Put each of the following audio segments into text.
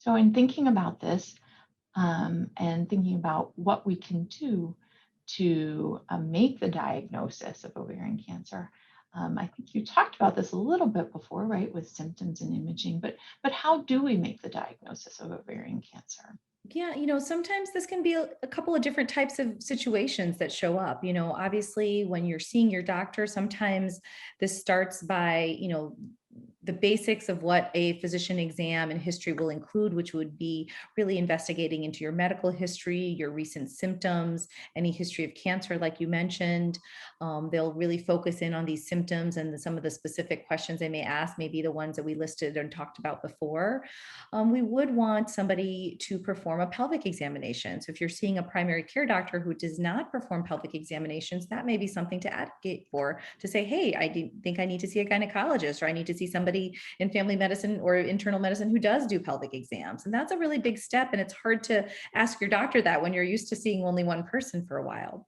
So in thinking about this, and thinking about what we can do to make the diagnosis of ovarian cancer. I think you talked about this a little bit before, right, with symptoms and imaging, but how do we make the diagnosis of ovarian cancer? Yeah, sometimes this can be a couple of different types of situations that show up. Obviously, when you're seeing your doctor, sometimes this starts by, the basics of what a physician exam and history will include, which would be really investigating into your medical history, your recent symptoms, any history of cancer, like you mentioned. They'll really focus in on these symptoms, and some of the specific questions they may ask may be the ones that we listed and talked about before. We would want somebody to perform a pelvic examination. So if you're seeing a primary care doctor who does not perform pelvic examinations, that may be something to advocate for, to say, hey, think I need to see a gynecologist, or I need to see somebody in family medicine or internal medicine who does do pelvic exams. And that's a really big step. And it's hard to ask your doctor that when you're used to seeing only one person for a while.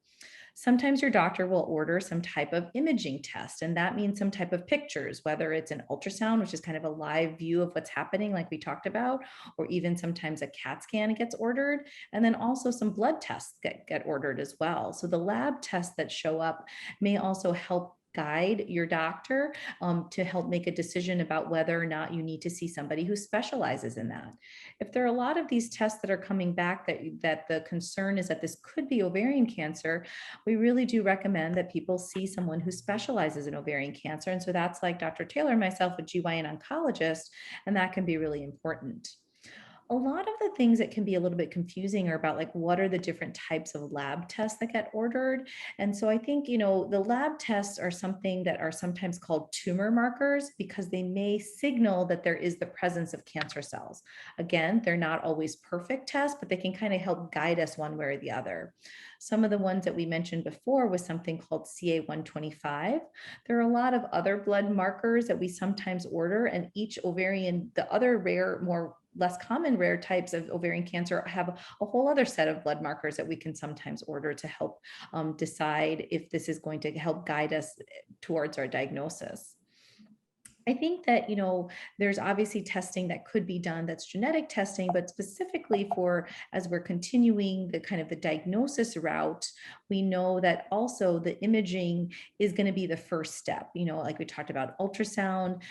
Sometimes your doctor will order some type of imaging test, and that means some type of pictures, whether it's an ultrasound, which is kind of a live view of what's happening, like we talked about, or even sometimes a CAT scan gets ordered. And then also some blood tests get ordered as well. So the lab tests that show up may also help guide your doctor to help make a decision about whether or not you need to see somebody who specializes in that. If there are a lot of these tests that are coming back that the concern is that this could be ovarian cancer, we really do recommend that people see someone who specializes in ovarian cancer. And so that's like Dr. Taylor and myself, a GYN oncologist, and that can be really important. A lot of the things that can be a little bit confusing are about, like, what are the different types of lab tests that get ordered. And so I think, the lab tests are something that are sometimes called tumor markers because they may signal that there is the presence of cancer cells. Again, they're not always perfect tests, but they can kind of help guide us one way or the other. Some of the ones that we mentioned before was something called CA-125. There are a lot of other blood markers that we sometimes order, and each ovarian, the other rare, more less common rare types of ovarian cancer have a whole other set of blood markers that we can sometimes order to help decide if this is going to help guide us towards our diagnosis. I think that, there's obviously testing that could be done that's genetic testing, but specifically for, as we're continuing the kind of the diagnosis route, we know that also the imaging is going to be the first step. Like we talked about ultrasound,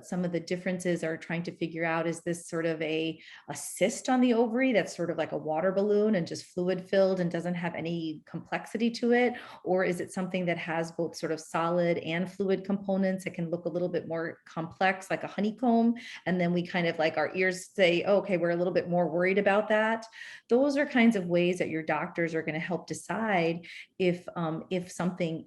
some of the differences are trying to figure out, is this sort of a cyst on the ovary that's sort of like a water balloon and just fluid filled and doesn't have any complexity to it? Or is it something that has both sort of solid and fluid components that can look a little bit more complex, like a honeycomb? And then we kind of, like, our ears say, oh, okay, we're a little bit more worried about that. Those are kinds of ways that your doctors are going to help decide if something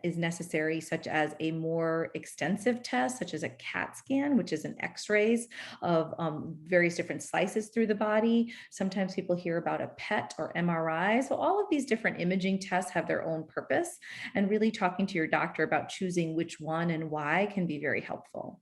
is necessary, such as a more extensive test, such as a CAT scan, which is an x-rays of various different slices through the body. Sometimes people hear about a PET or MRI. So all of these different imaging tests have their own purpose, and really talking to your doctor about choosing which one and why can be very helpful.